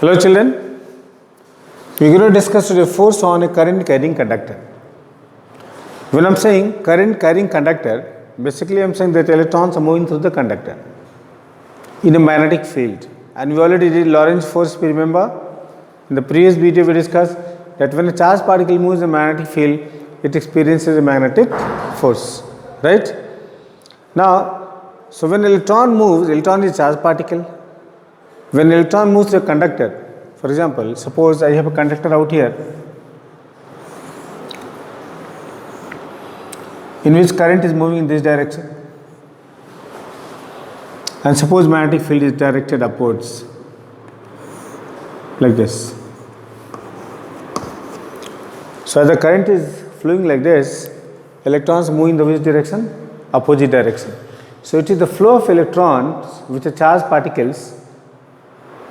Hello children, we are going to discuss today force on a current carrying conductor. When I am saying current carrying conductor, basically I am saying that electrons are moving through the conductor in a magnetic field, and we already did Lorentz force. We remember in the previous video we discussed that when a charged particle moves in a magnetic field, it experiences a magnetic force, right? Now, so when electron moves, electron is a charged particle. When electron moves through a conductor, for example, suppose I have a conductor out here in which current is moving in this direction, and suppose magnetic field is directed upwards like this. So as the current is flowing like this, electrons move in the which direction? Opposite direction. So it is the flow of electrons which are charged particles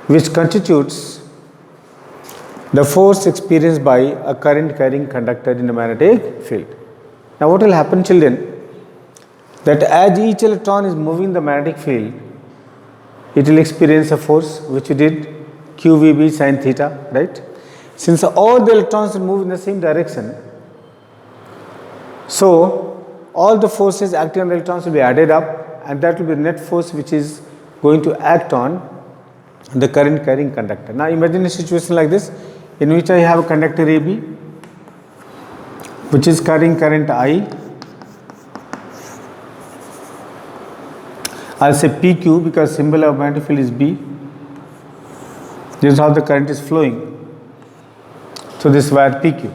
which constitutes the force experienced by a current carrying conductor in a magnetic field. Now what will happen, children, that as each electron is moving the magnetic field, it will experience a force which we did QVB sin theta, right? Since all the electrons will move in the same direction, so all the forces acting on the electrons will be added up, and that will be the net force which is going to act on the current carrying conductor. Now imagine a situation like this in which I have a conductor AB which is carrying current I. I will say PQ because symbol of magnetic field is B. This is how the current is flowing. So this wire PQ.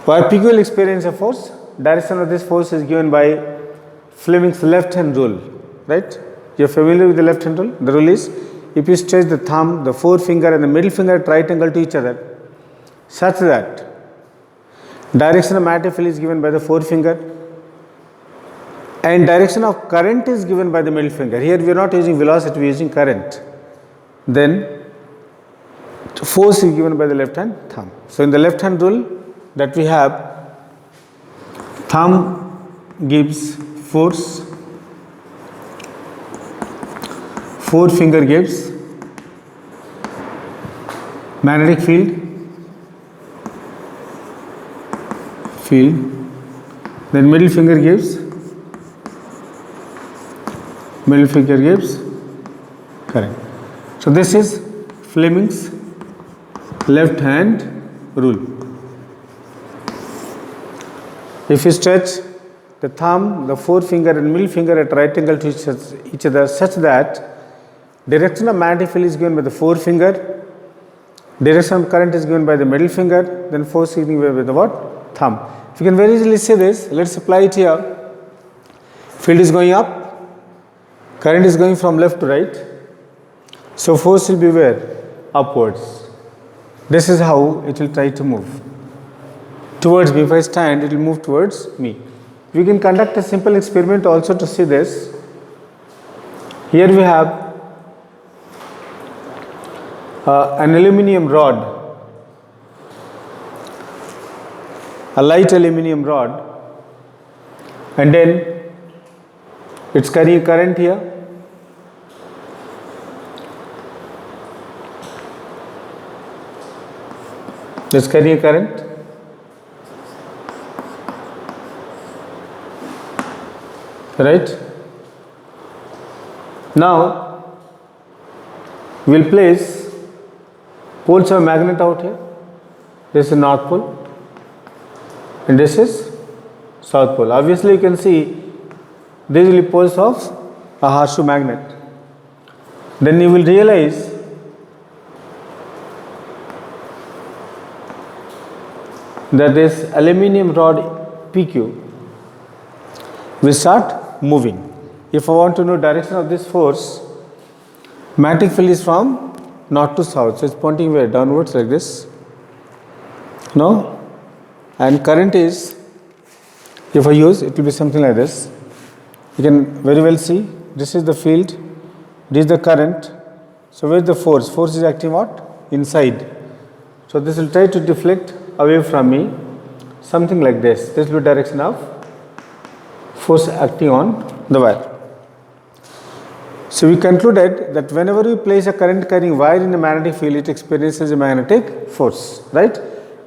Wire PQ will experience a force. Direction of this force is given by Fleming's left hand rule, right? You are familiar with the left hand rule? The rule is, if you stretch the thumb, the forefinger and the middle finger at right angle to each other such that direction of magnetic field is given by the forefinger and direction of current is given by the middle finger. Here we are not using velocity, we are using current. Then force is given by the left hand thumb. So in the left hand rule that we have, thumb gives force, forefinger gives magnetic field, then middle finger gives current. So this is Fleming's left hand rule. If you stretch the thumb, the forefinger and middle finger at right angle to each other such that direction of magnetic field is given by the forefinger, direction of current is given by the middle finger, then force is given by the what? Thumb. If you can very easily see this, let us apply it here. Field is going up, current is going from left to right, so force will be where? Upwards. This is how it will try to move towards me. If I stand, it will move towards me. We can conduct a simple experiment also to see this. Here we have an aluminum rod, a light aluminum rod, and then it's carrying a current here. It's carrying a current. Right? Now we will place poles of magnet out here. This is north pole and this is south pole. Obviously you can see these will be poles of a horseshoe magnet. Then you will realize that this aluminum rod PQ will start moving. If I want to know direction of this force, magnetic field is from north to south, so it's pointing where? Downwards like this. No? And current is, if I use, it will be something like this. You can very well see, this is the field, this is the current. So where is the force? Force is acting what? Inside. So this will try to deflect away from me, something like this. This will be direction of force acting on the wire. So So we concluded that whenever we place a current carrying wire in a magnetic field, it experiences a magnetic force, right?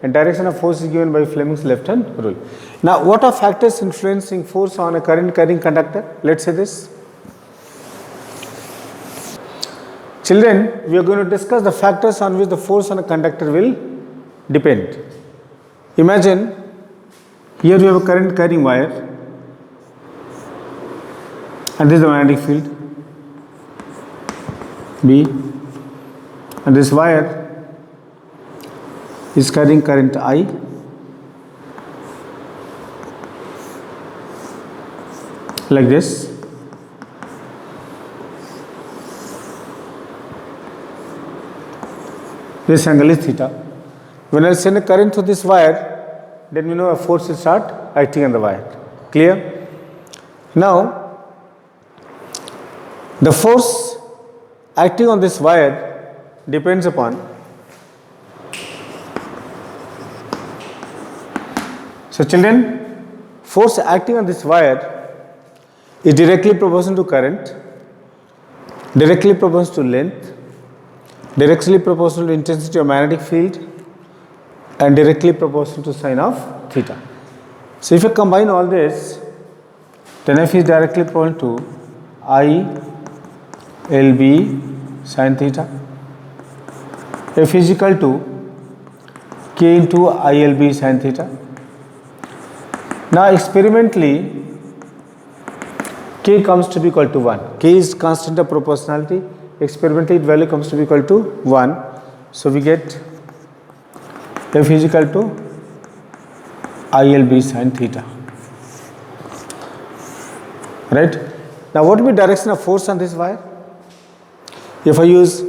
And direction of force is given by Fleming's left hand rule. Now, what are factors influencing force on a current carrying conductor? Let's say this. Children, we are going to discuss the factors on which the force on a conductor will depend. Imagine here we have a current carrying wire and this is the magnetic field B, and this wire is carrying current I, like this. This angle is theta. When I send a current through this wire, then we know a force will start acting on the wire. Clear? Now, the force acting on this wire depends upon so children, force acting on this wire is directly proportional to current, directly proportional to length, directly proportional to intensity of magnetic field, and directly proportional to sine of theta. So if you combine all this, then F is directly proportional to I LB sine theta. F is equal to K into ILB sine theta. Now experimentally, K comes to be equal to 1. K is constant of proportionality. Experimentally, its value comes to be equal to 1. So we get F is equal to ILB sine theta. Right? Now what will be direction of force on this wire? If I use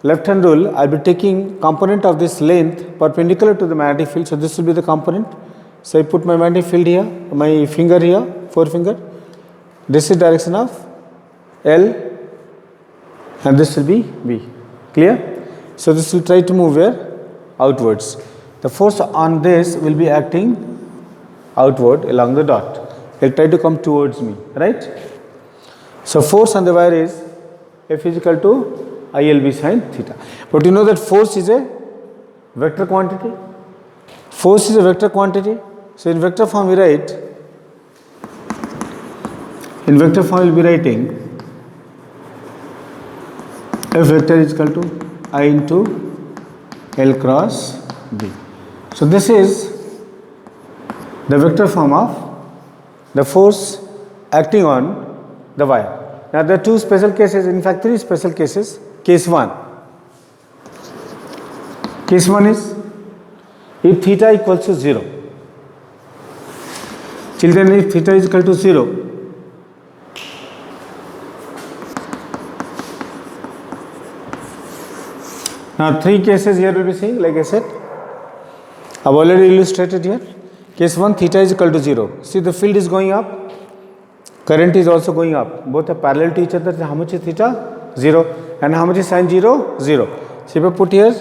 left hand rule, I will be taking component of this length perpendicular to the magnetic field. So this will be the component. So I put my magnetic field here, my finger here, forefinger. This is direction of L and this will be B. Clear? So this will try to move where? Outwards. The force on this will be acting outward along the dot. It will try to come towards me, right? So force on the wire is F is equal to ILB sine theta. But you know that force is a vector quantity. Force is a vector quantity. So in vector form we write, in vector form we will be writing F vector is equal to I into L cross B. So this is the vector form of the force acting on the wire. Now there are two special cases, in fact three special cases. Case 1. Case 1 is if theta equals to 0. Children, if theta is equal to 0, now three cases here will be seeing, like I said, I have already illustrated here. Case 1, theta is equal to 0. See, the field is going up, current is also going up. Both are parallel to each other. So how much is theta? 0. And how much is sine 0? 0. So if I put here,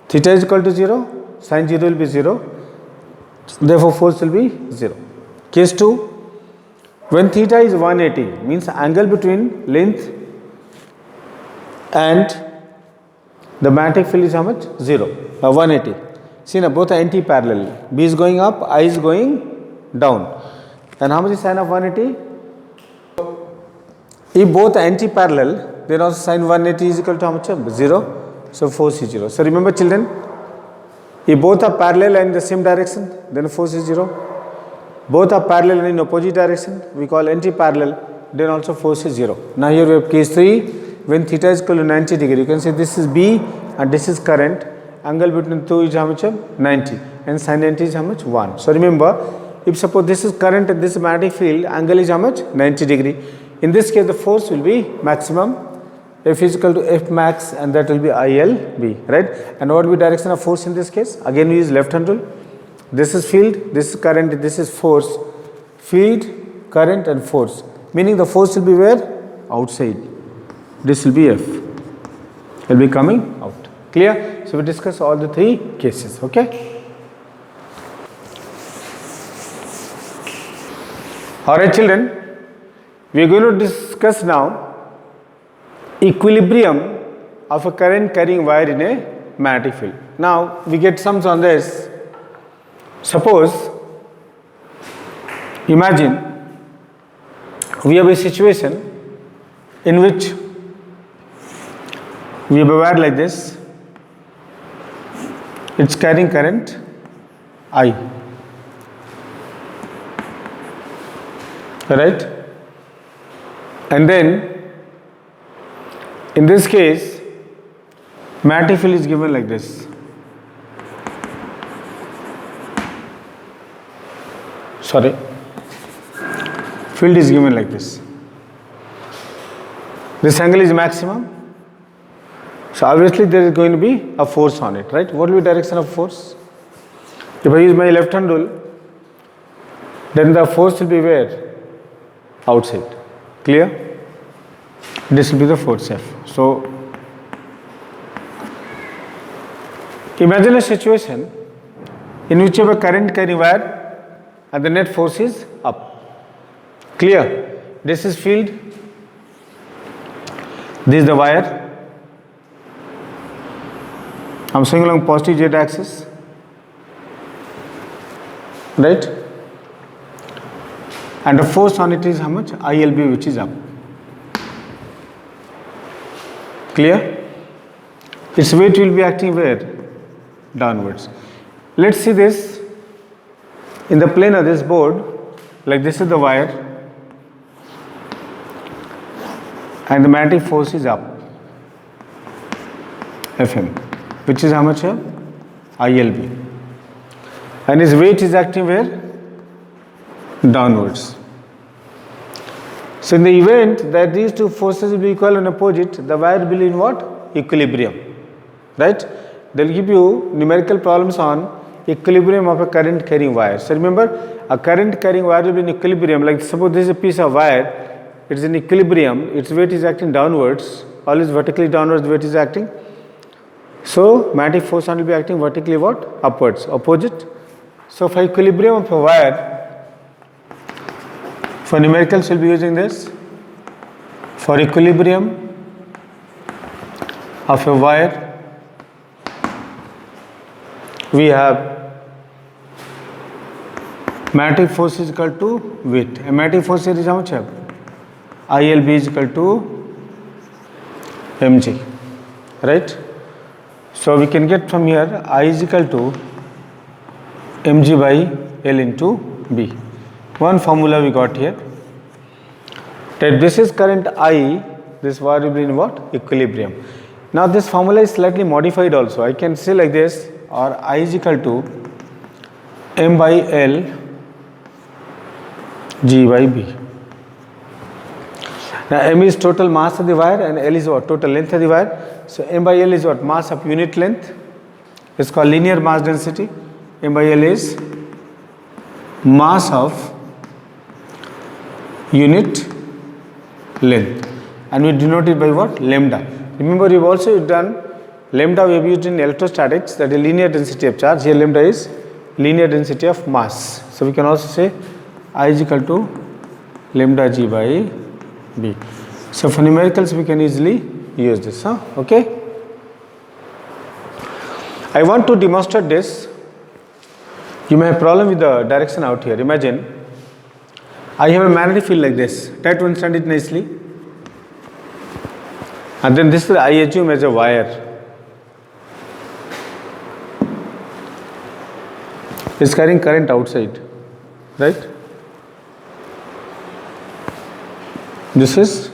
theta is equal to 0, sine 0 will be 0. Therefore, force will be 0. Case 2, when theta is 180, means angle between length and the magnetic field is how much? 0. 180. See now, both are anti-parallel. B is going up, I is going down. And how much is sine of 180? If both are anti-parallel, then also sine 180 is equal to how much? 0. So force is 0. So remember children, if both are parallel and in the same direction, then force is 0. Both are parallel and in opposite direction, we call anti-parallel, then also force is 0. Now here we have case 3, when theta is equal to 90 degree, you can say this is B and this is current, angle between two is how much? 90, and sine 90 is how much? 1. So remember, if suppose this is current and this is magnetic field, angle is how much? 90 degree. In this case, the force will be maximum, F is equal to F max, and that will be ILB, right? And what will be direction of force in this case? Again we use left hand rule. This is field, this is current, this is force. Field, current and force. Meaning the force will be where? Outside. This will be F. It will be coming out. Clear? So we discuss all the three cases. Okay? Alright children, we are going to discuss now equilibrium of a current carrying wire in a magnetic field. Now we get sums on this. Suppose, imagine we have a situation in which we have a wire like this, it's carrying current I, right? And then in this case magnetic field is given like this. Sorry, field is given like this. This angle is maximum. So obviously there is going to be a force on it, right? What will be direction of force? If I use my left hand rule, then the force will be where? Outside. Clear? This will be the force F. So imagine a situation in which you have a current carrying wire and the net force is up. Clear? This is field, this is the wire. I am swinging along positive z axis, right? And the force on it is how much? ILB, which is up. Clear? Its weight will be acting where? Downwards. Let's see this in the plane of this board. Like this is the wire and the magnetic force is up, Fm, which is how much? ILB. And its weight is acting where? Downwards. So in the event that these two forces will be equal and opposite, the wire will be in what? Equilibrium. Right? They will give you numerical problems on equilibrium of a current carrying wire. So remember, a current carrying wire will be in equilibrium. Like suppose this is a piece of wire, it is in equilibrium, its weight is acting downwards, always vertically downwards the weight is acting. So magnetic force will be acting vertically what? Upwards, opposite. So for equilibrium of a wire, for numericals we'll be using this. For equilibrium of a wire, we have magnetic force is equal to weight. A magnetic force here is how much? ILB is equal to mg, right? So we can get from here I is equal to mg by L into B. One formula we got here, that this is current I, this wire will be in what? Equilibrium. Now this formula is slightly modified also. I can say like this, or I is equal to m by L G by B. Now m is total mass of the wire and L is what? Total length of the wire. So m by L is what? Mass of unit length. It's called linear mass density. M by L is mass of unit length, and we denote it by what? Lambda. Remember, we've also done lambda, we have used in electrostatics, that is linear density of charge. Here lambda is linear density of mass. So we can also say I is equal to lambda G by B. So for numericals we can easily use this. Okay. I want to demonstrate this. You may have problem with the direction out here. Imagine I have a magnetic field like this. Try to understand it nicely. And then this I assume as a wire. It's carrying current outside, right? This is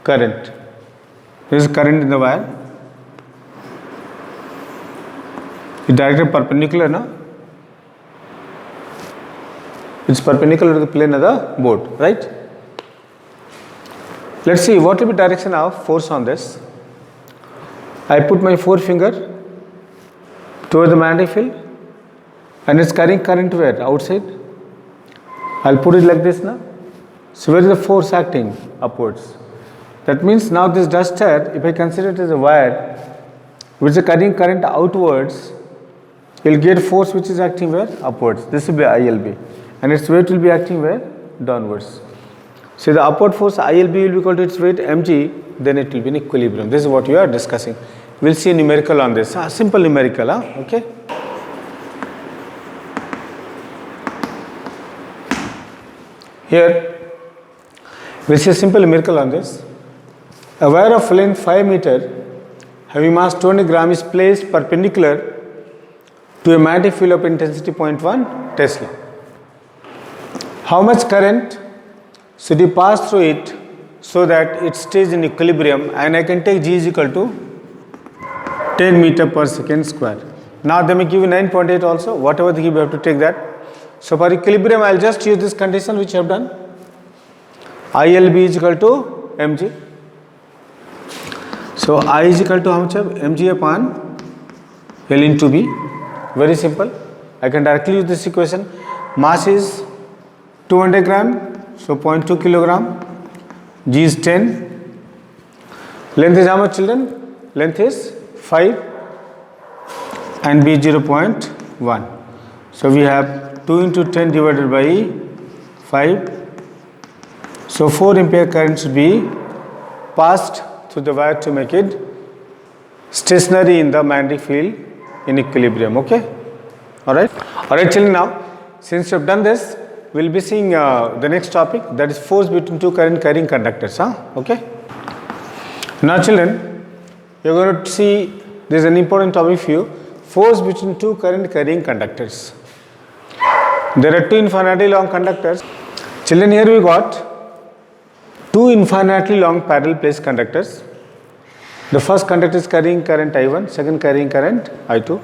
current. This is current in the wire. It's directed perpendicular, no? It's perpendicular to the plane of the board, right? Let's see what will be direction of force on this. I put my forefinger toward the magnetic field and it's carrying current where? Outside. I'll put it like this now. So where is the force acting? Upwards. That means now this duster, if I consider it as a wire which is carrying current outwards, you will get force which is acting where? Upwards. This will be ILB. And its weight will be acting where? Downwards. So the upward force ILB will be equal to its weight mg, then it will be in equilibrium. This is what we are discussing. We will see a numerical on this. Simple numerical, okay. Here we will see a simple numerical on this. A wire of length 5 meter having mass 20 gram is placed perpendicular to a magnetic field of intensity 0.1 Tesla. How much current should you pass through it so that it stays in equilibrium, and I can take G is equal to 10 meter per second square. Now they may give you 9.8 also, whatever they give you have to take that. So for equilibrium I will just use this condition which I have done. ILB is equal to mg. So I is equal to how much? Mg upon L into B. Very simple. I can directly use this equation. Mass is 200 gram, so 0.2 kilogram. G is 10. Length is how much, children? Length is 5 and B 0.1. So we have 2 into 10 divided by 5. So 4 ampere current should be passed through the wire to make it stationary in the magnetic field in equilibrium. Okay, all right, children. Now since you have done this, we will be seeing the next topic, that is force between two current carrying conductors. Okay, now children, you are going to see this is an important topic for you, force between two current carrying conductors. There are two infinitely long conductors. Children, here we got two infinitely long parallel placed conductors. The first conductor is carrying current I1, second carrying current I2.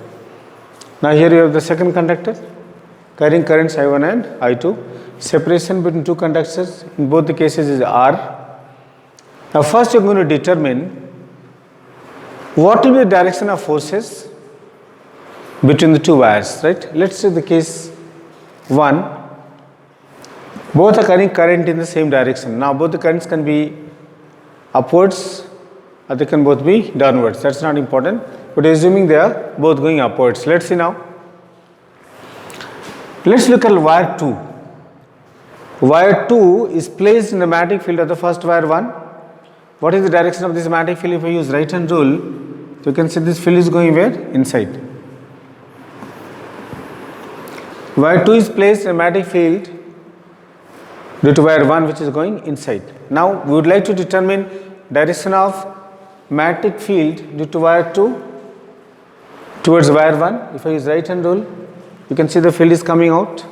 Now here you have the second conductor carrying currents I1 and I2. Separation between two conductors in both the cases is R. Now first you are going to determine what will be the direction of forces between the two wires, right? Let us say the case 1, both are carrying current in the same direction. Now both the currents can be upwards or they can both be downwards. That is not important, but assuming they are both going upwards. Let us see now. Let us look at wire 2. Wire 2 is placed in the magnetic field of the first wire 1. What is the direction of this magnetic field? If I use right hand rule, you can see this field is going where? Inside. Wire 2 is placed in a magnetic field due to wire 1 which is going inside. Now we would like to determine direction of magnetic field due to wire 2 towards wire 1. If I use right hand rule, you can see the field is coming out.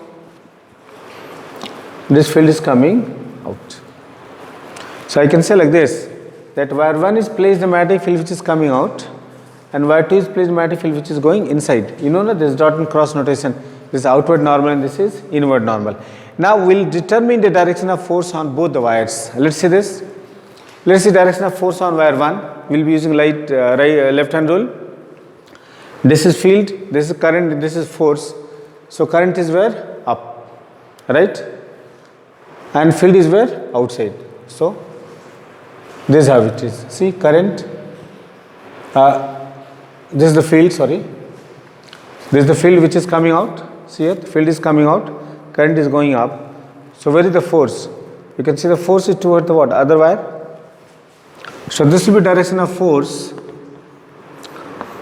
This field is coming out. So I can say like this, that wire 1 is placed in the magnetic field which is coming out, and wire 2 is placed in the magnetic field which is going inside. You know that this dot and cross notation. This is outward normal and this is inward normal. Now we will determine the direction of force on both the wires. Let us see this. Let us see direction of force on wire 1. We will be using left hand rule. This is field, this is current, this is force. So current is where? Up, right? And field is where? Outside. So this is how it is. See, current, this is the field, sorry. This is the field which is coming out. See here, the field is coming out, current is going up. So where is the force? You can see the force is toward the what? Other wire. So this will be direction of force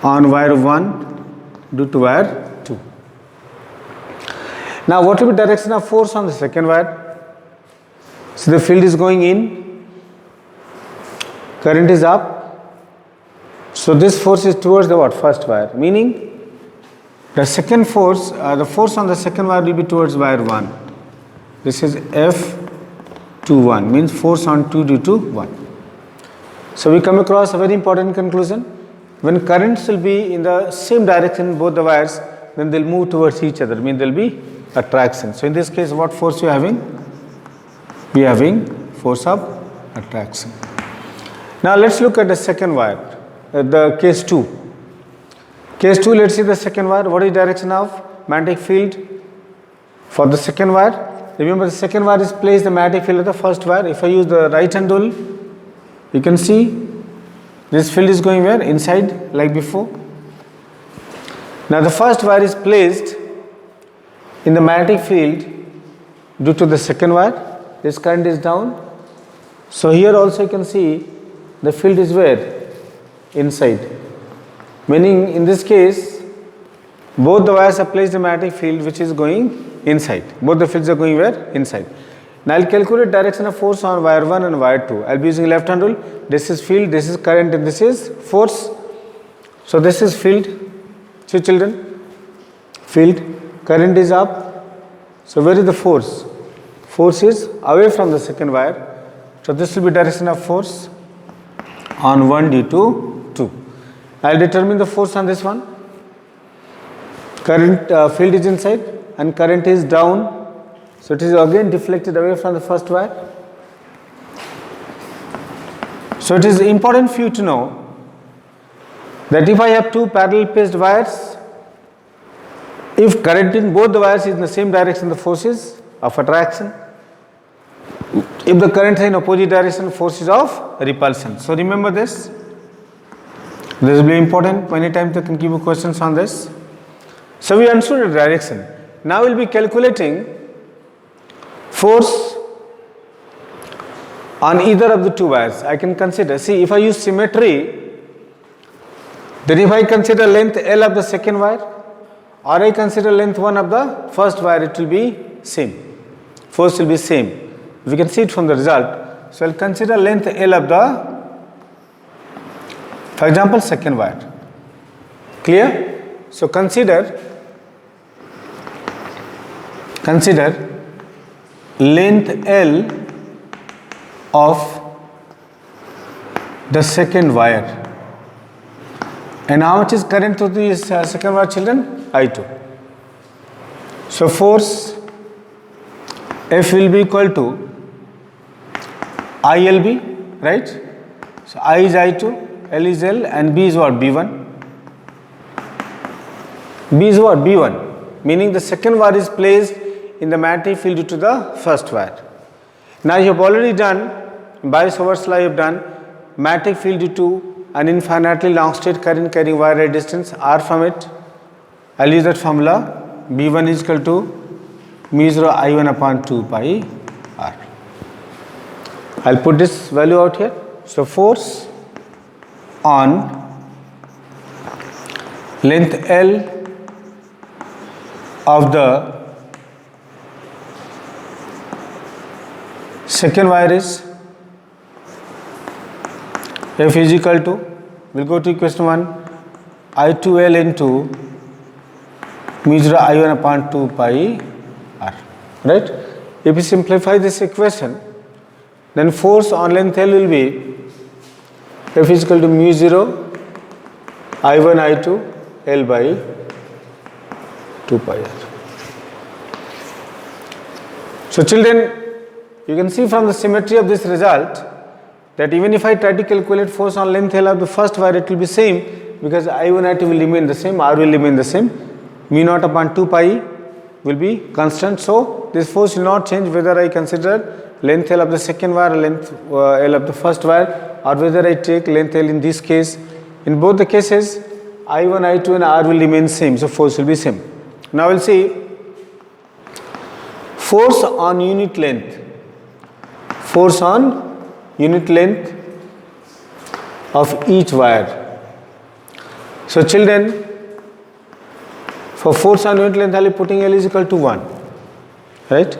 on wire 1 due to wire 2. Now what will be direction of force on the second wire? So the field is going in, current is up. So this force is towards the what? First wire, meaning the second force, the force on the second wire will be towards wire 1. This is F21, means force on 2 due to 1. So we come across a very important conclusion. When currents will be in the same direction both the wires, then they will move towards each other, means there will be attraction. So in this case, what force we are having? We are having force of attraction. Now let us look at the second wire, the case 2. Case 2, let us see the second wire. What is direction of magnetic field for the second wire? Remember, the second wire is placed the magnetic field of the first wire. If I use the right hand rule, you can see this field is going where? Inside, like before. Now the first wire is placed in the magnetic field due to the second wire. This current is down, So here also you can see the field is where? Inside. Meaning in this case, both the wires have placed a magnetic field which is going inside. Both the fields are going where? Inside. Now I will calculate direction of force on wire 1 and wire 2. I will be using left hand rule. This is field, this is current, and this is force. So this is field. See children, field, current is up. So where is the force? Force is away from the second wire. So this will be direction of force on 1 due to 2. I will determine the force on this one. Current field is inside and current is down. So it is again deflected away from the first wire. So it is important for you to know that if I have two parallel placed wires, if current in both the wires is in the same direction, the force is of attraction. If the current is in opposite direction, force is of repulsion. So remember this. This will be important. Many times they can give you questions on this. So we understood the direction. Now we will be calculating force on either of the two wires. I can consider, see, if I use symmetry, then if I consider length L of the second wire or I consider length 1 of the first wire, it will be same. Force will be same. We can see it from the result. So I will consider length L of the, for example, second wire. Clear? So consider length L of the second wire. And how much is current to the second wire, children? I2. So force F will be equal to ILB, right? So I is I2, L is L, and B is what? B1. B is what? B1. Meaning the second wire is placed in the magnetic field due to the first wire. Now you have already done, by Sauer's law you have done magnetic field due to an infinitely long straight current carrying wire at distance R from it. I will use that formula. B1 is equal to mu 0 I1 upon 2 pi R. I will put this value out here. So force on length L of the second wire is F is equal to, we will go to equation 1, I2L into mu 0 I1 upon 2 pi R, right? If we simplify this equation, then force on length L will be F is equal to mu 0 I1 I2 L by 2 pi R. So children, you can see from the symmetry of this result that even if I try to calculate force on length L of the first wire, it will be same because I1 I2 will remain the same, R will remain the same, mu naught upon 2 pi will be constant. So this force will not change whether I consider length L of the second wire or length L of the first wire, or whether I take length L in this case. In both the cases, I1 I2 and R will remain same, so force will be same. Now we will see force on unit length. Force on unit length of each wire. So children, for force on unit length, I will be putting L is equal to 1, right?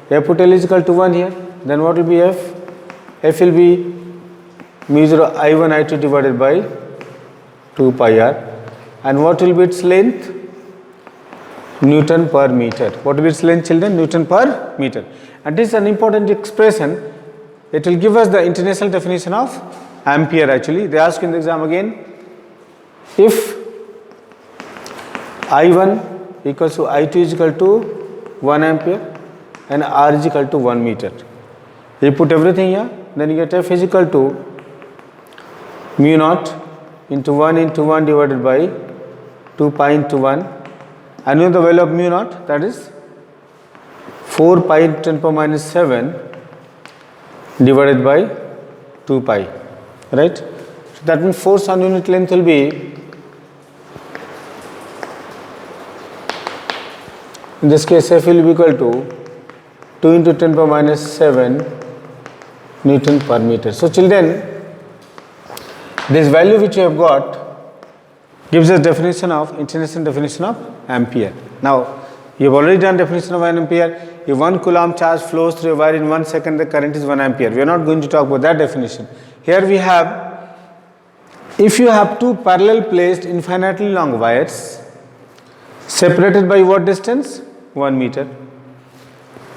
I put L is equal to 1 here, then what will be F? F will be mu 0 I1 I2 divided by 2 pi R. And what will be its length? Newton per meter. What will be its length, children? Newton per meter. And this is an important expression. It will give us the international definition of ampere actually. They ask in the exam again, if I1 equals to I2 is equal to 1 ampere and R is equal to 1 meter. You put everything here, then you get F is equal to mu naught into 1 divided by 2 pi into 1, and you know the value of mu naught, that is 4 pi into 10 power minus 7 divided by 2 pi, right? So that means force on unit length will be, in this case F will be equal to 2 into 10 power minus 7 Newton per meter. So children, this value which you have got gives us definition of international definition of ampere. Now you have already done definition of 1 ampere. If 1 coulomb charge flows through a wire in 1 second, the current is 1 ampere. We are not going to talk about that definition. Here we have, if you have two parallel placed infinitely long wires separated by what distance? 1 meter.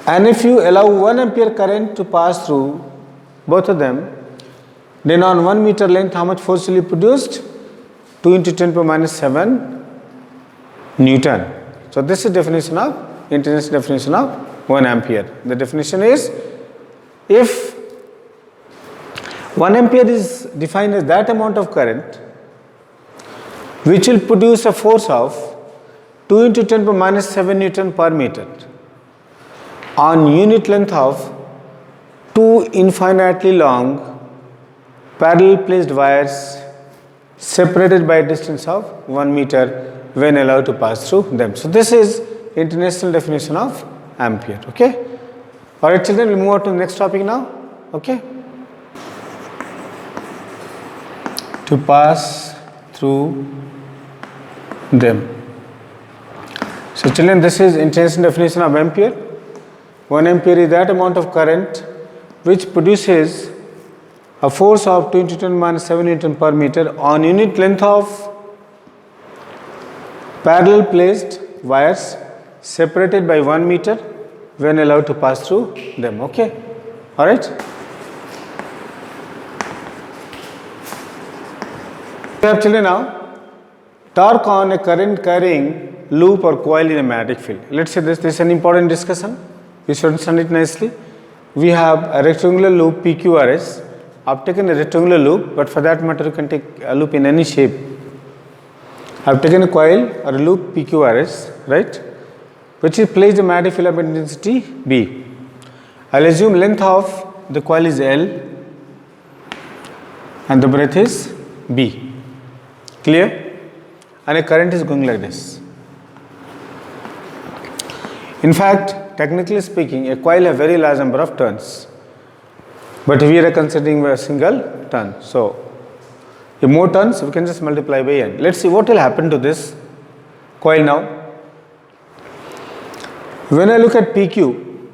And if you allow 1 ampere current to pass through both of them, then on 1 meter length how much force will be produced? 2 into 10 power minus 7 Newton. So this is definition of, international definition of 1 ampere. The definition is, if 1 ampere is defined as that amount of current which will produce a force of 2 into 10 power minus 7 Newton per meter on unit length of two infinitely long parallel placed wires separated by a distance of 1 meter when allowed to pass through them. So this is international definition of ampere. Okay. Alright children, we move on to the next topic now. Okay. To pass through them. So children, this is international definition of ampere. 1 ampere is that amount of current which produces a force of 2 into 10 minus 7 Newton per meter on unit length of parallel placed wires separated by 1 meter when allowed to pass through them. Okay. Alright. We have children now torque on a current carrying loop or coil in a magnetic field. Let us say this is an important discussion. We should understand it nicely. We have a rectangular loop PQRS. I have taken a rectangular loop, but for that matter you can take a loop in any shape. I have taken a coil or a loop PQRS, right, which is placed in magnetic field of intensity B. I will assume length of the coil is L and the breadth is B. Clear? And a current is going like this. In fact, technically speaking, a coil has a very large number of turns, but we are considering a single turn. So if more turns, we can just multiply by n. Let's see what will happen to this coil now. When I look at PQ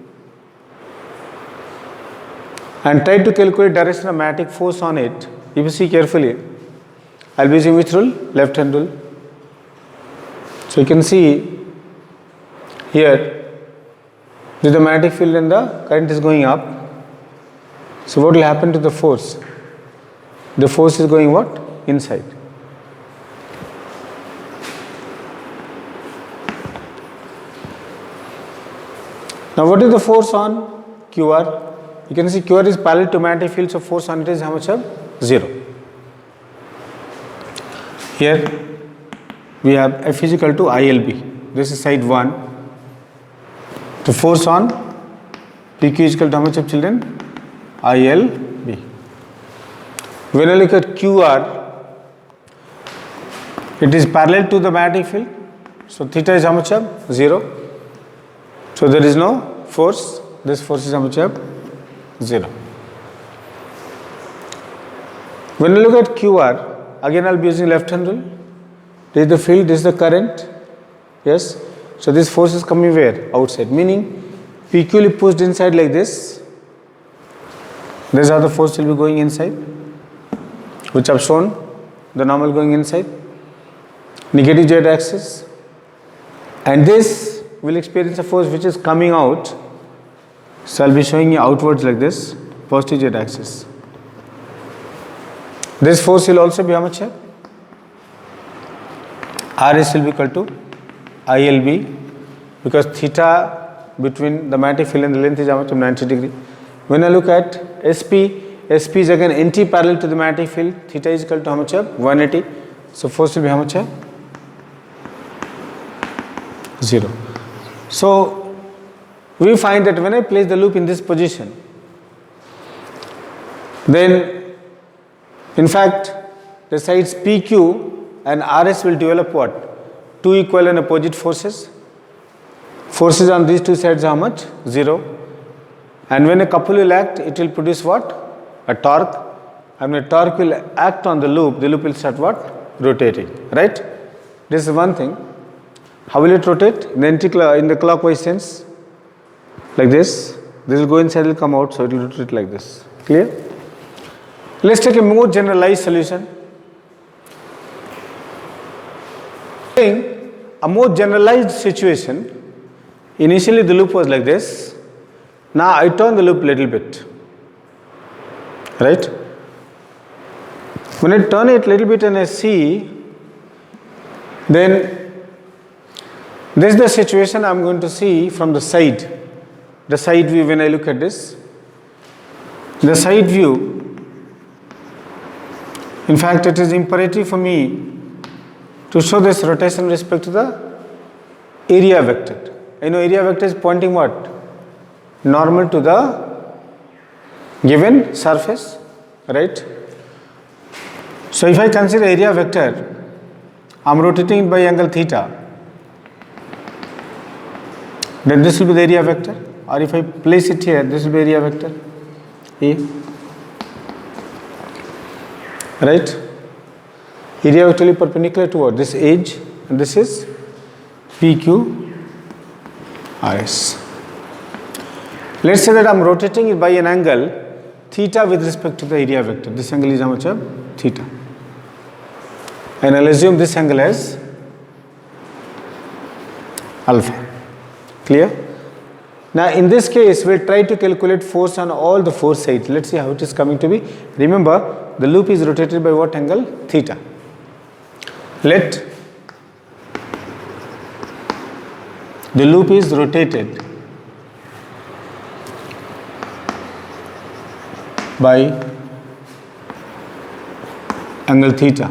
and try to calculate direction of magnetic force on it, if you see carefully, I will be using which rule? Left hand rule. So you can see here, this is the magnetic field and the current is going up. So what will happen to the force? The force is going what? Inside. Now what is the force on QR? You can see QR is parallel to magnetic field, so force on it is how much of? 0. Here we have F is equal to ILB. This is side 1. The force on PQ is equal to how much of, children? ILB. When I look at QR, it is parallel to the magnetic field. So theta is how much of? 0. So there is no force. This force is how much of? 0. When I look at QR, again I will be using left hand rule. This is the field, this is the current. Yes. So this force is coming where? Outside. Meaning PQ will be pushed inside like this. This is how the force will be going inside, which I have shown, the normal going inside, negative z axis, and this will experience a force which is coming out. So I will be showing you outwards like this, positive z axis. This force will also be how much here? RS will be equal to ILB, because theta between the magnetic field and the length is how much of 90 degree. When I look at SP, SP is again anti-parallel to the magnetic field. Theta is equal to how much of? 180. So force will be how much of? 0. So we find that when I place the loop in this position, then in fact the sides PQ and RS will develop what? Two equal and opposite forces. Forces on these two sides are how much? 0. And when a couple will act, it will produce what? A torque. And when a torque will act on the loop will start what? Rotating, right? This is one thing. How will it rotate? In the clockwise sense, like this. This will go inside, will come out, so it will rotate like this. Clear? Let's take a more generalized solution. A more generalized situation. Initially the loop was like this. Now I turn the loop little bit. Right? When I turn it little bit and I see, then this is the situation I am going to see from the side. The side view when I look at this. The side view, in fact it is imperative for me to show this rotation with respect to the area vector. You know area vector is pointing what? Normal to the given surface, right? So if I consider area vector, I am rotating it by angle theta, then this will be the area vector. Or if I place it here, this will be area vector A, right? Area vector will be perpendicular to what? This edge, and this is PQ RS. Let's say that I am rotating it by an angle theta with respect to the area vector. This angle is how much of? Theta. And I'll assume this angle as alpha. Clear? Now in this case, we'll try to calculate force on all the four sides. Let's see how it is coming to be. Remember, the loop is rotated by what angle? Theta. Let the loop is rotated by angle theta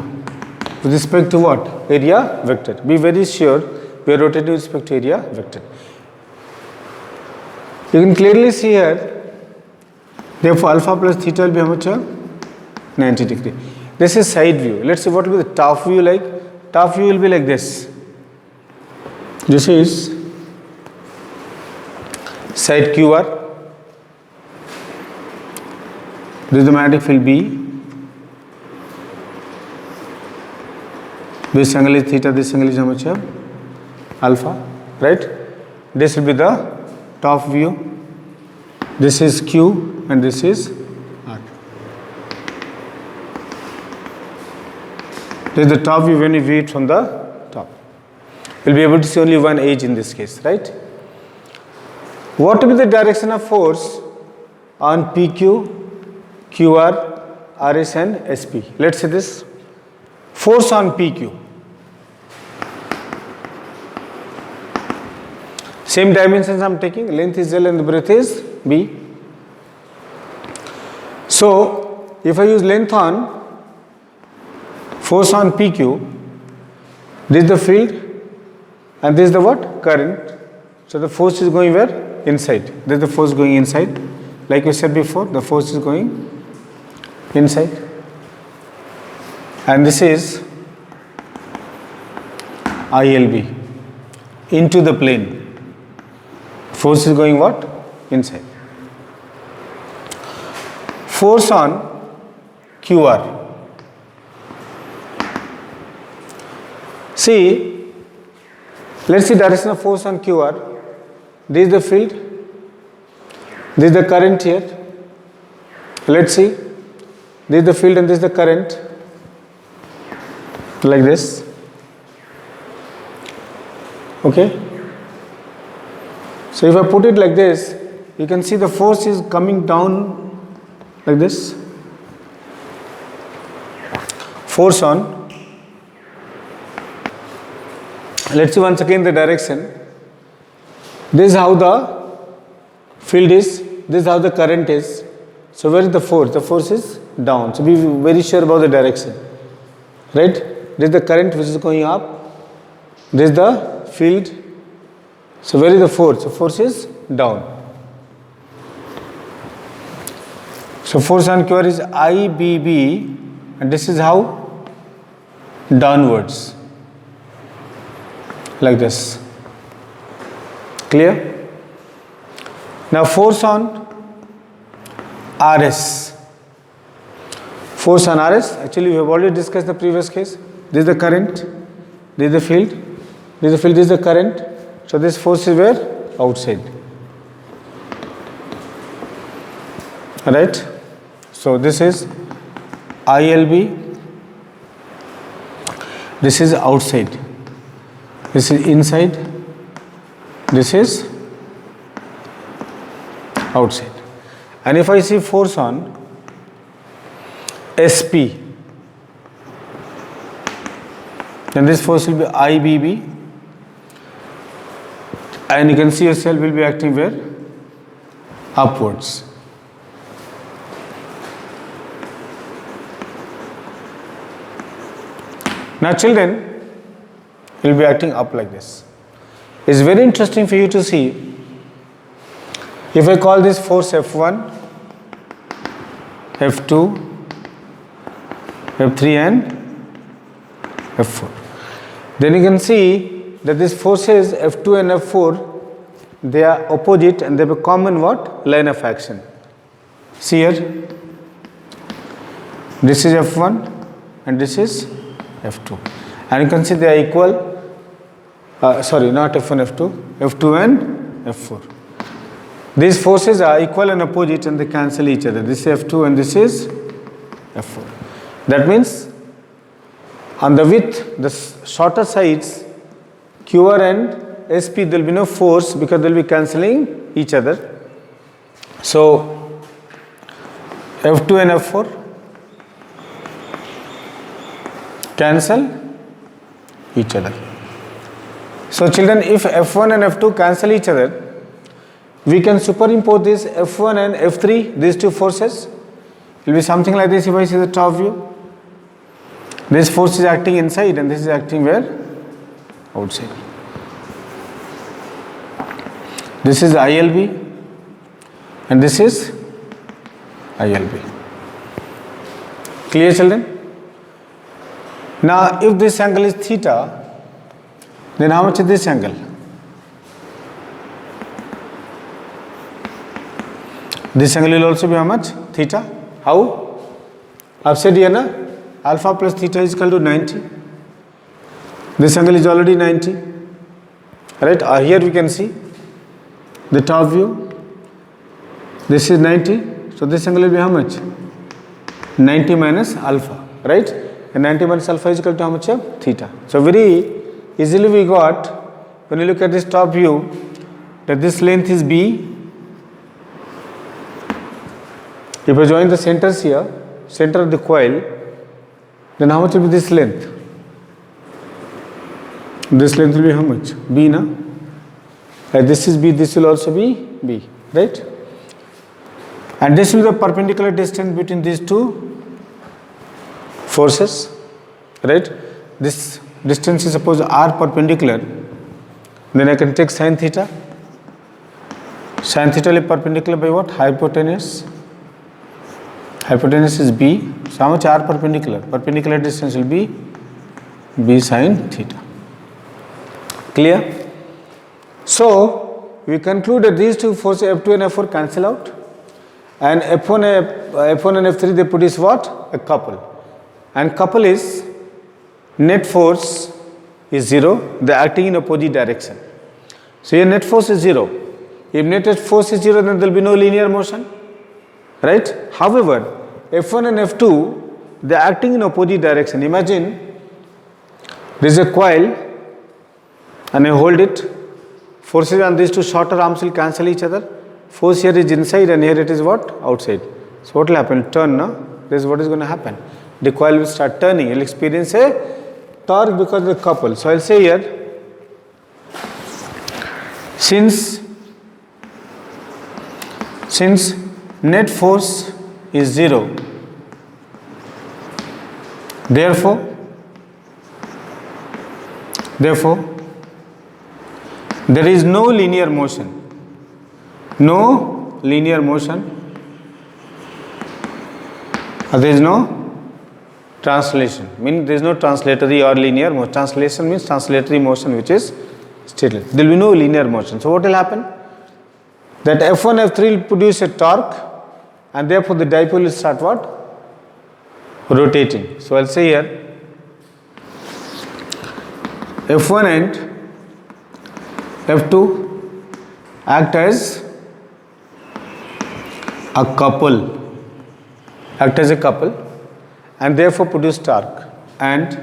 with respect to what? Area vector. Be very sure we are rotating with respect to area vector. You can clearly see here, therefore alpha plus theta will be how much? 90 degree. This is side view. Let's see what will be the top view like. Top view will be like this. This is side QR. This is the magnetic field B. This angle is theta, this angle is how much? Alpha, right? This will be the top view. This is Q and this is R. This is the top view when we view it from the top. We'll be able to see only one edge in this case, right? What will be the direction of force on PQ, QR, RS and SP? Let's say this. Force on PQ. Same dimensions I am taking, length is L and the breadth is B. So, if I use length on, force on PQ, this is the field and this is the what? Current. So, the force is going where? Inside. This is the force going inside. Like we said before, the force is going inside. And this is ILB into the plane. Force is going what? Inside. Force on QR. See, let's see direction of force on QR. This is the field. This is the current here. Let's see. This is the field and this is the current. Like this. Okay. So if I put it like this, you can see the force is coming down like this. Force on. Let's see once again the direction. This is how the field is. This is how the current is. So where is the force? The force is down. So be very sure about the direction. Right? This is the current which is going up. This is the field. So where is the force? The force is down. So force on QR is IBB and this is how? Downwards. Like this. Clear? Now force on RS. Force on RS, actually we have already discussed the previous case. This is the current, this is the field, this is the field, this is the current. So this force is where? Outside. Right? So this is ILB, this is outside, this is inside, this is outside. And if I see force on SP, then this force will be IBB, and you can see a cell will be acting where? Upwards. Now children, will be acting up like this. It's very interesting for you to see. If I call this force F1, F2, F3 and F4. Then you can see that these forces F2 and F4, they are opposite and they have a common what? Line of action. See here, this is F1 and this is F2. And you can see they are equal, sorry, not F1, F2, F2 and F4. These forces are equal and opposite and they cancel each other. This is F2 and this is F4. That means on the width, the shorter sides, QR and SP, there will be no force because they will be cancelling each other. So F2 and F4 cancel each other. So children, if F1 and F2 cancel each other, we can superimpose this F1 and F3, these two forces. It will be something like this if I see the top view. This force is acting inside and this is acting where? Outside. This is ILB and this is ILB. Clear children? Now if this angle is theta, then how much is this angle? This angle will also be how much? Theta. How? I have said here na, alpha plus theta is equal to 90. This angle is already 90. Right? Here we can see the top view. This is 90. So this angle will be how much? 90 minus alpha. Right? And 90 minus alpha is equal to how much? Theta. So very easily we got, when you look at this top view, that this length is B. If I join the centers here, center of the coil, then how much will be this length? This length will be how much? B, na? And this is B, this will also be B, right? And this will be the perpendicular distance between these two forces, right? This distance is suppose R perpendicular, then I can take sin theta. Sin theta will be perpendicular by what? Hypotenuse. Hypotenuse is B. So how much R perpendicular? Perpendicular distance will be B sin theta. Clear? So we conclude that these two forces F2 and F4 cancel out, and F1 and F3 they produce what? A couple. And couple is net force is 0. They are acting in opposite direction. So your net force is 0. If net force is 0, then there will be no linear motion. Right? However, F1 and F2, they are acting in opposite direction. Imagine there is a coil and I hold it. Forces on these two shorter arms will cancel each other. Force here is inside and here it is what? Outside. So what will happen? Turn, no? This is what is going to happen. The coil will start turning. It will experience a torque because of the couple. So I will say here, since net force is 0, therefore there is no linear motion. No linear motion. There is no translation. Means there is no translatory or linear motion. Translation means translatory motion which is stateless. There will be no linear motion. So what will happen? That F1, F3 will produce a torque and therefore the dipole will start what? Rotating. So I'll say here F1 and F2 act as a couple, and therefore produce torque, and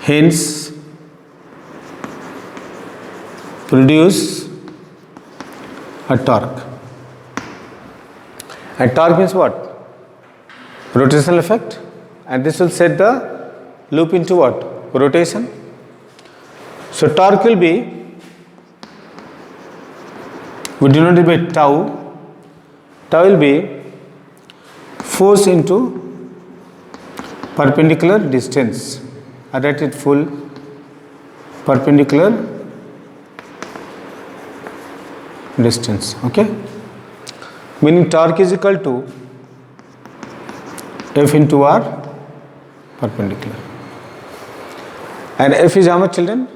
hence produce a torque. And torque means what? Rotational effect, and this will set the loop into what? Rotation. So torque will be, we denote it by tau. Tau will be force into perpendicular distance. I write it full, perpendicular distance. Okay, meaning torque is equal to F into R perpendicular, and F is how much, children?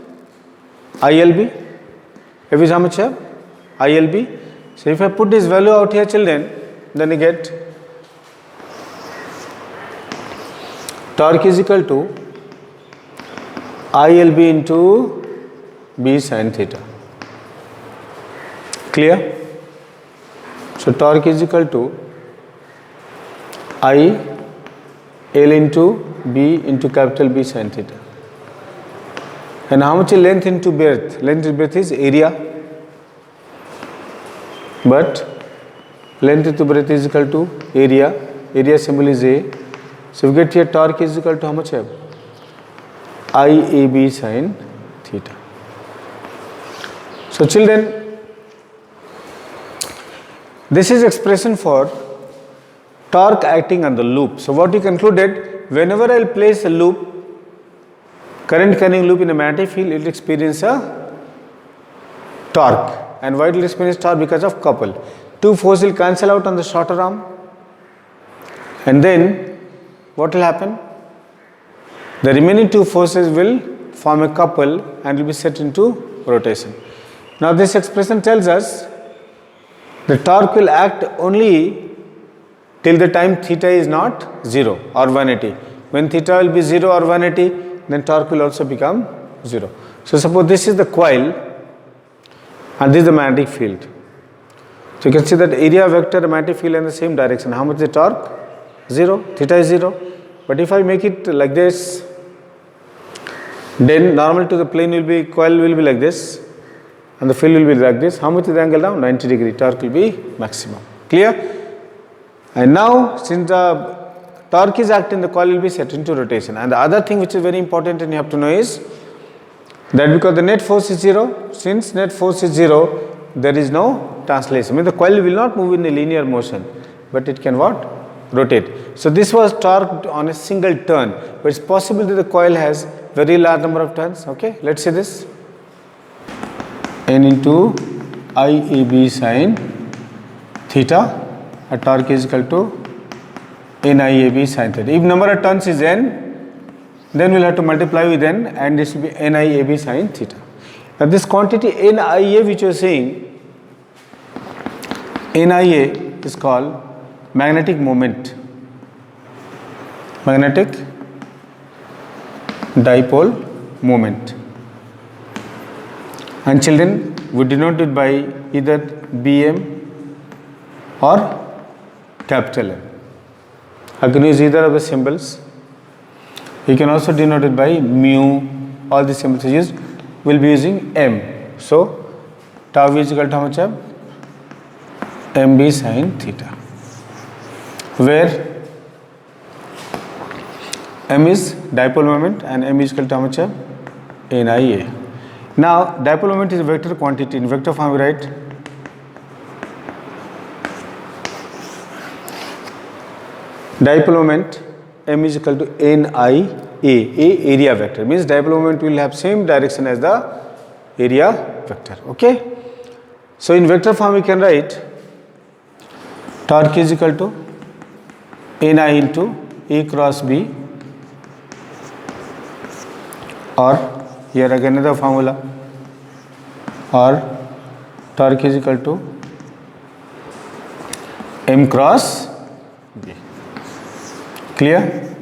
ILB. F is how much here? ILB. So if I put this value out here, children, then I get torque is equal to ILB into B sin theta. Clear? So torque is equal to I L into B into capital B sin theta. And how much is length into breadth? Length into breadth is area, but length into breadth is equal to area. Area symbol is A. So we get here torque is equal to how much? IAB sin theta. So children, this is expression for torque acting on the loop. So what we concluded, whenever I will place a loop, current carrying loop in a magnetic field, it will experience a torque. And why it will experience torque? Because of couple. Two forces will cancel out on the shorter arm, and then what will happen? The remaining two forces will form a couple and will be set into rotation. Now this expression tells us the torque will act only till the time theta is not 0 or 180. When theta will be 0 or 180, then torque will also become 0. So suppose this is the coil and this is the magnetic field. So you can see that area vector and magnetic field in the same direction. How much is the torque? 0. Theta is 0. But if I make it like this, then normal to the plane will be, coil will be like this, and the field will be like this. How much is the angle now? 90 degree. Torque will be maximum. Clear? And now, since the torque is acting, the coil will be set into rotation. And the other thing which is very important and you have to know is that because the net force is 0, since net force is 0, there is no translation. I mean, the coil will not move in a linear motion, but it can what? Rotate. So this was torqued on a single turn, but it's possible that the coil has very large number of turns. Okay, let's say this. N into IAB sin theta, a torque is equal to NIAB sin theta. If number of turns is n, then we'll have to multiply with n, and this will be NIAB sin theta. Now this quantity NIA which you are seeing, NIA is called magnetic moment, magnetic dipole moment. And children, we denote it by either BM or capital M. I can use either of the symbols. You can also denote it by mu. All the symbols are used. We'll be using M. So tau is equal to how much? MB sin theta, where M is dipole moment and M is equal to how much? NIA. Now dipole moment is a vector quantity. In vector form we write dipole moment M is equal to NIA. A area vector means dipole moment will have same direction as the area vector. Okay. So in vector form we can write torque is equal to NI into E cross B, or here again another formula, or torque is equal to M cross B. Clear?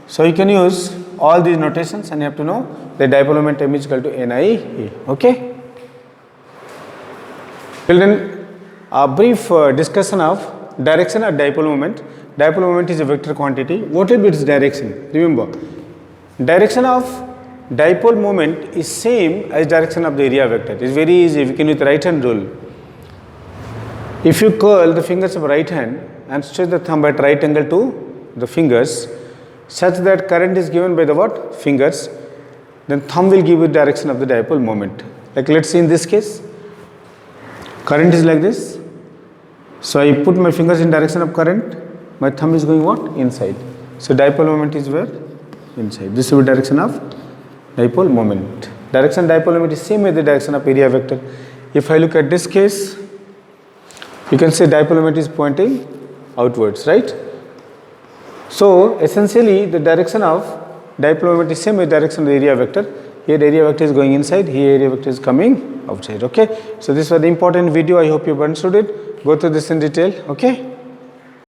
So you can use all these notations and you have to know the dipole moment M is equal to NIE. Okay? Children, a brief discussion of direction of dipole moment. Dipole moment is a vector quantity. What will be its direction? Remember, direction of dipole moment is same as direction of the area vector. It is very easy. We can use the right hand rule. If you curl the fingers of right hand and stretch the thumb at right angle to the fingers, such that current is given by the what? Fingers, then thumb will give you direction of the dipole moment. Like let's see in this case, current is like this. So I put my fingers in direction of current, my thumb is going what? Inside. So dipole moment is where? Inside. This will be direction of dipole moment. Direction dipole moment is same as the direction of area vector. If I look at this case, you can say dipole moment is pointing outwards, right? So essentially the direction of dipole moment is same as direction of the area vector. Here area vector is going inside, here area vector is coming outside. Okay. So this was the important video. I hope you understood it. Go through this in detail. Okay.